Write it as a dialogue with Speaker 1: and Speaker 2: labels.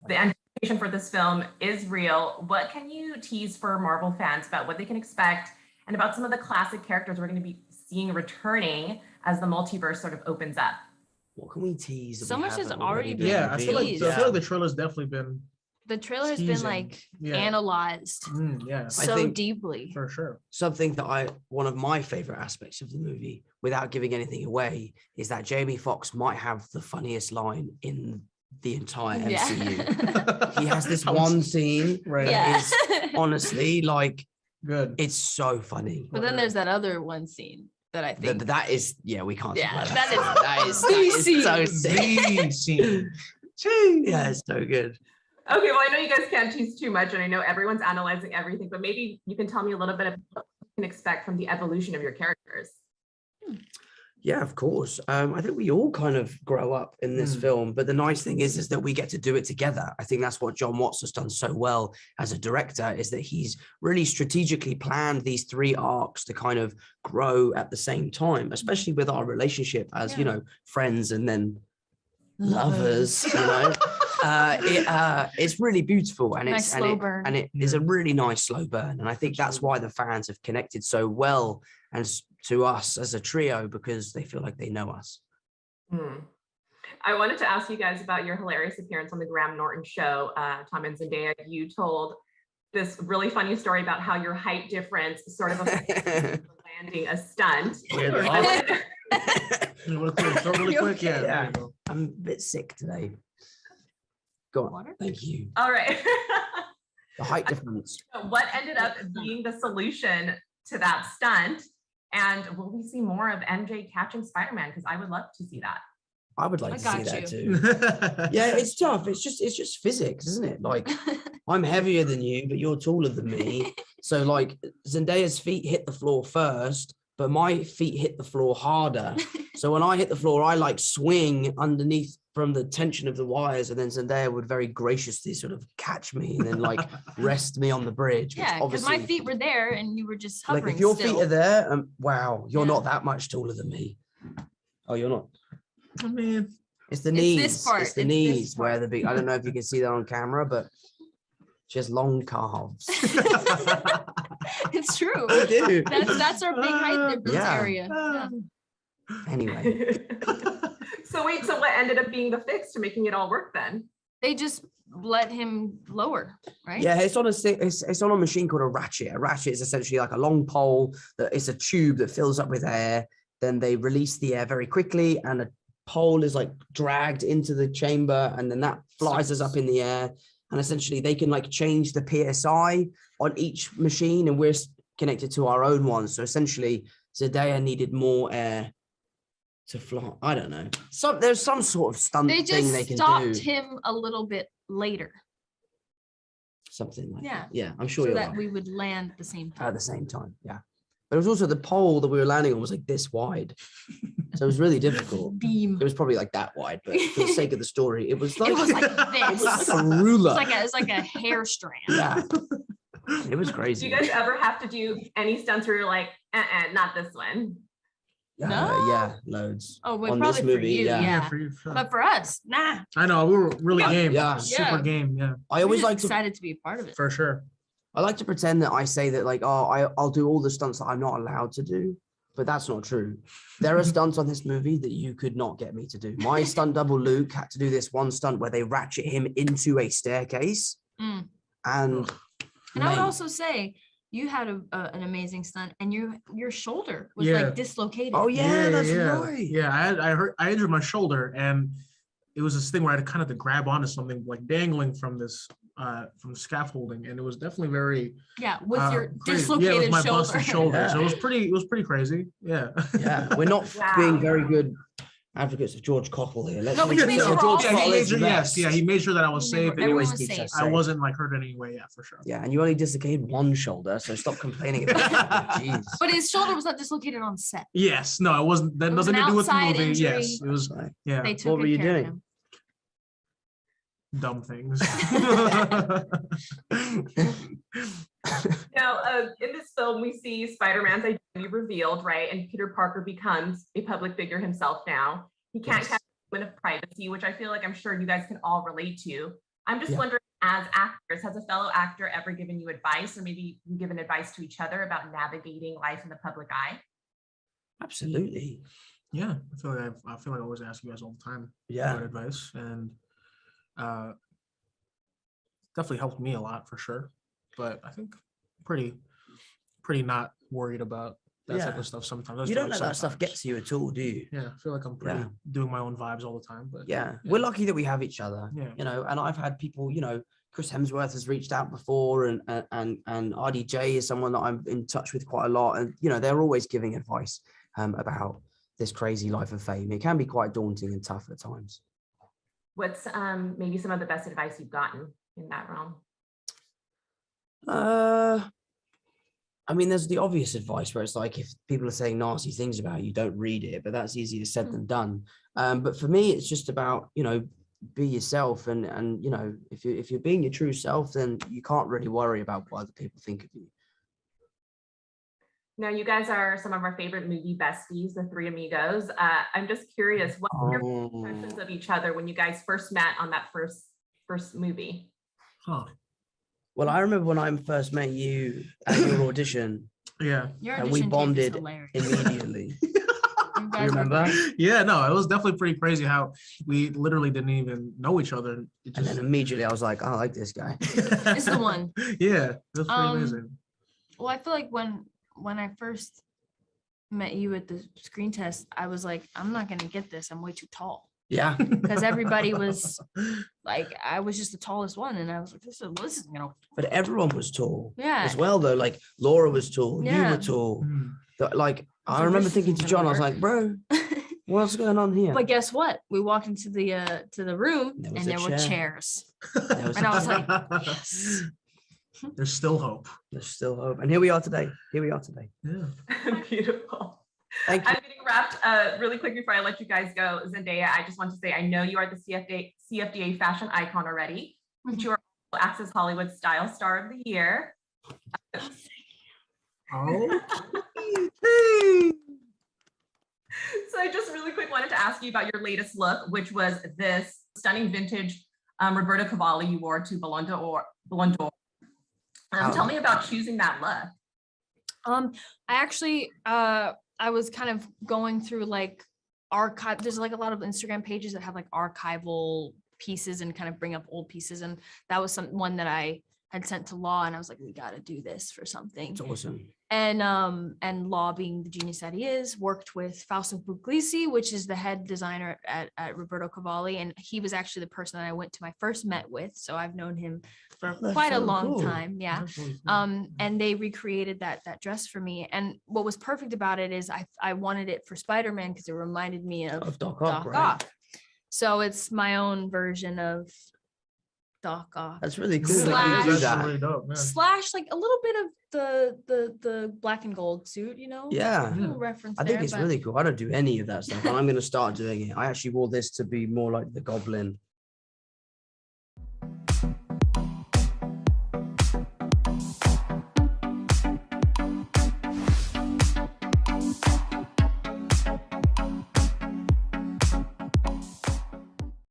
Speaker 1: The anticipation for this film is real. What can you tease for Marvel fans about what they can expect and about some of the classic characters we're going to be seeing returning as the multiverse sort of opens up?
Speaker 2: What can we tease?
Speaker 3: So much has already been
Speaker 4: I feel like
Speaker 3: teased.
Speaker 4: the trailer's definitely been.
Speaker 3: The trailer has been like analyzed so deeply.
Speaker 4: For sure.
Speaker 2: Something that one of my favorite aspects of the movie, without giving anything away, is that Jamie Foxx might have the funniest line in the entire MCU. He has this one scene that is honestly like
Speaker 4: good.
Speaker 2: It's so funny.
Speaker 3: But then there's that other one scene that I think
Speaker 2: that is we can't.
Speaker 3: Yeah,
Speaker 2: that is so sick. Yeah, it's so good.
Speaker 1: Okay, well, I know you guys can't tease too much, and I know everyone's analyzing everything, but maybe you can tell me a little bit of what you can expect from the evolution of your characters.
Speaker 2: Yeah, of course. I think we all kind of grow up in this film, but the nice thing is that we get to do it together. I think that's what John Watts has done so well as a director, is that he's really strategically planned these 3 arcs to kind of grow at the same time, especially with our relationship as, friends and then lovers, it's really beautiful, and it is a really nice slow burn, and I think that's why the fans have connected so well and to us as a trio, because they feel like they know us.
Speaker 1: I wanted to ask you guys about your hilarious appearance on the Graham Norton show. Tom and Zendaya, you told this really funny story about how your height difference sort of affected landing a stunt.
Speaker 4: Really quick, yeah.
Speaker 2: I'm a bit sick today. Go on.
Speaker 3: Water?
Speaker 2: Thank you.
Speaker 1: All right.
Speaker 2: The height difference.
Speaker 1: What ended up being the solution to that stunt? And will we see more of MJ catching Spider-Man? Because I would love to see that.
Speaker 2: I would like to see that too. Yeah, it's tough. It's just physics, isn't it? Like, I'm heavier than you, but you're taller than me. So like Zendaya's feet hit the floor first, but my feet hit the floor harder. So when I hit the floor, I like swing underneath from the tension of the wires, and then Zendaya would very graciously sort of catch me and then like rest me on the bridge.
Speaker 3: Yeah, because my feet were there and you were just hovering.
Speaker 2: Like if your feet are there, wow, you're not that much taller than me. Oh, you're not.
Speaker 4: I mean,
Speaker 2: it's the knees. It's the knees where the big. I don't know if you can see that on camera, but she has long calves.
Speaker 3: It's true.
Speaker 2: I do.
Speaker 3: That's our big height difference area. Yeah.
Speaker 2: Anyway.
Speaker 1: So wait, so what ended up being the fix to making it all work then?
Speaker 3: They just let him lower, right?
Speaker 2: Yeah, it's on a machine called a ratchet. A ratchet is essentially like a long pole that is a tube that fills up with air. Then they release the air very quickly, and a pole is like dragged into the chamber, and then that flies us up in the air. And essentially they can like change the PSI on each machine, and we're connected to our own one. So essentially Zendaya needed more air to fly. I don't know. There's some sort of stunt thing they can do.
Speaker 3: They just stopped him a little bit later.
Speaker 2: Something like that.
Speaker 3: Yeah,
Speaker 2: I'm sure
Speaker 3: so that we would land at the same time.
Speaker 2: At the same time, yeah. But it was also the pole that we were landing on was like this wide. So it was really difficult.
Speaker 3: Beam.
Speaker 2: It was probably like that wide, but for the sake of the story, it was like
Speaker 3: this.
Speaker 2: It was like a ruler.
Speaker 3: It's like a hair strand.
Speaker 2: Yeah. It was crazy.
Speaker 1: Do you guys ever have to do any stunts where you're like, not this one?
Speaker 3: No.
Speaker 2: Yeah, loads.
Speaker 3: Oh, well, probably for you, yeah.
Speaker 4: For you, sure.
Speaker 3: But for us, nah.
Speaker 4: I know, we were really game.
Speaker 2: Yeah.
Speaker 4: Super game, yeah.
Speaker 2: I always like
Speaker 3: excited to be a part of it.
Speaker 4: For sure.
Speaker 2: I like to pretend that I say that like, I'll do all the stunts that I'm not allowed to do, but that's not true. There are stunts on this movie that you could not get me to do. My stunt double Luke had to do this one stunt where they ratchet him into a staircase. And
Speaker 3: I would also say you had an amazing stunt, and your shoulder was like dislocated.
Speaker 2: Oh yeah, that's right.
Speaker 4: Yeah, I injured my shoulder, and it was this thing where I had to grab onto something like dangling from this from scaffolding, and it was definitely very
Speaker 3: with your
Speaker 4: crazy.
Speaker 3: dislocated
Speaker 4: with my
Speaker 3: shoulder.
Speaker 4: busted shoulder.
Speaker 2: Yeah.
Speaker 4: So it was pretty crazy. Yeah.
Speaker 2: Yeah, we're not being very good advocates of George Cockle here.
Speaker 3: No, but you made sure
Speaker 2: George
Speaker 3: all
Speaker 2: Cockle is the
Speaker 4: yes,
Speaker 2: best.
Speaker 4: he made sure that I was safe.
Speaker 3: Everyone
Speaker 2: always
Speaker 3: was
Speaker 2: keeps
Speaker 3: safe.
Speaker 2: us
Speaker 4: I
Speaker 2: safe.
Speaker 4: wasn't hurt in any way. Yeah, for sure.
Speaker 2: Yeah, and you only dislocated one shoulder, so stop complaining about it. Jeez.
Speaker 3: But his shoulder was not dislocated on set.
Speaker 4: Yes, no, it wasn't. That
Speaker 3: It was
Speaker 4: nothing
Speaker 3: an
Speaker 4: to do with the
Speaker 3: outside
Speaker 4: movie.
Speaker 3: injury.
Speaker 4: Yes, it was.
Speaker 2: Right.
Speaker 4: Yeah,
Speaker 3: They took
Speaker 2: What were you
Speaker 3: care of
Speaker 2: doing?
Speaker 3: him.
Speaker 4: dumb things.
Speaker 1: Now, in this film, we see Spider-Man's identity revealed, right? And Peter Parker becomes a public figure himself now. He can't catch a moment of privacy, which I feel like I'm sure you guys can all relate to. I'm just
Speaker 2: Yeah.
Speaker 1: wondering, as actors, has a fellow actor ever given you advice, or maybe you given advice to each other about navigating life in the public eye?
Speaker 2: Absolutely.
Speaker 4: Yeah, I feel like I always ask you guys all the time
Speaker 2: Yeah.
Speaker 4: about advice, and definitely helped me a lot for sure. But I think pretty not worried about that type
Speaker 2: Yeah.
Speaker 4: of stuff sometimes. I
Speaker 2: You
Speaker 4: feel
Speaker 2: don't
Speaker 4: like
Speaker 2: let that stuff
Speaker 4: sometimes.
Speaker 2: get to you at all, do you?
Speaker 4: Yeah, I feel like I'm pretty
Speaker 2: Yeah.
Speaker 4: doing my own vibes all the time. But
Speaker 2: Yeah. We're lucky that we have each other.
Speaker 4: Yeah.
Speaker 2: You know, and I've had people, you know, Chris Hemsworth has reached out before, and RDJ is someone that I'm in touch with quite a lot. And, you know, they're always giving advice about this crazy life of fame. It can be quite daunting and tough at times.
Speaker 1: What's maybe some of the best advice you've gotten in that realm?
Speaker 2: I mean, there's the obvious advice where it's like, if people are saying nasty things about you, don't read it, but that's easier said than done. But for me, it's just about, you know, be yourself, and you know, if you're being your true self, then you can't really worry about what other people think of you.
Speaker 1: Now, you guys are some of our favorite movie besties, the three amigos. I'm just curious, what were your impressions of each other when you guys first met on that first movie?
Speaker 4: Huh.
Speaker 2: Well, I remember when I first met you at your audition,
Speaker 4: Yeah.
Speaker 3: Your
Speaker 2: and we
Speaker 3: audition tape is
Speaker 2: bonded
Speaker 3: hilarious.
Speaker 2: immediately.
Speaker 3: You
Speaker 2: You
Speaker 3: guys were
Speaker 2: remember?
Speaker 3: great.
Speaker 4: Yeah, no, it was definitely pretty crazy how we literally didn't even know each other. It
Speaker 2: And
Speaker 4: just,
Speaker 2: then immediately I was like, I like this guy.
Speaker 3: It's the one.
Speaker 4: Yeah, it was pretty amazing.
Speaker 3: Well, I feel like when I first met you at the screen test, I was like, I'm not gonna get this. I'm way too tall.
Speaker 2: Yeah.
Speaker 3: Because everybody was like, I was just the tallest one, and I was like, this is you know,
Speaker 2: But everyone was tall
Speaker 3: yeah.
Speaker 2: as well, though. Like Laura was tall, you
Speaker 3: Yeah.
Speaker 2: were tall.
Speaker 4: Mm.
Speaker 2: Like,
Speaker 3: It's
Speaker 2: I
Speaker 3: a
Speaker 2: remember
Speaker 3: risk
Speaker 2: thinking to
Speaker 3: gonna
Speaker 2: John, I was
Speaker 3: work.
Speaker 2: like, bro, what's going on here?
Speaker 3: But guess what? We walked into the room,
Speaker 2: There was
Speaker 3: and
Speaker 2: a
Speaker 3: there were
Speaker 2: chair.
Speaker 3: chairs.
Speaker 2: There was
Speaker 3: And
Speaker 2: a
Speaker 3: I was
Speaker 2: chair.
Speaker 3: like, yes.
Speaker 4: There's still hope.
Speaker 2: There's still hope. And here we are today.
Speaker 4: Yeah.
Speaker 1: Beautiful.
Speaker 2: Thank you.
Speaker 1: I'm getting wrapped really quick before I let you guys go. Zendaya, I just want to say, I know you are the CFDA fashion icon already, but you are also Access Hollywood Style Star of the Year.
Speaker 4: Oh.
Speaker 1: So I just really quick wanted to ask you about your latest look, which was this stunning vintage Roberto Cavalli you wore to Ballon d'Or. Tell me about choosing that look.
Speaker 3: I actually I was kind of going through like archive. There's like a lot of Instagram pages that have like archival pieces and kind of bring up old pieces, and that was one that I had sent to Law, and I was like, we got to do this for something.
Speaker 2: It's awesome.
Speaker 3: And Law, being the genius that he is, worked with Fausto Puglisi, which is the head designer at Roberto Cavalli, and he was actually the person that I went to my first Met with, so I've known him for
Speaker 2: That's
Speaker 3: quite a
Speaker 2: so
Speaker 3: long
Speaker 2: cool.
Speaker 3: time. Yeah.
Speaker 4: That's really cool.
Speaker 3: And they recreated that dress for me, and what was perfect about it is I wanted it for Spider-Man because it reminded me of
Speaker 2: Doc Ock,
Speaker 3: Doc
Speaker 2: right?
Speaker 3: Ock. So it's my own version of Doc Ock.
Speaker 2: That's really cool.
Speaker 3: Slash-
Speaker 2: that you do
Speaker 4: That's
Speaker 2: that.
Speaker 4: really dope, yeah.
Speaker 3: Slash like a little bit of the black and gold suit, you know?
Speaker 2: Yeah.
Speaker 3: A little reference
Speaker 2: I think
Speaker 3: there,
Speaker 2: it's
Speaker 3: but
Speaker 2: really cool. I don't do any of that stuff, and I'm going to start doing it. I actually wore this to be more like the Goblin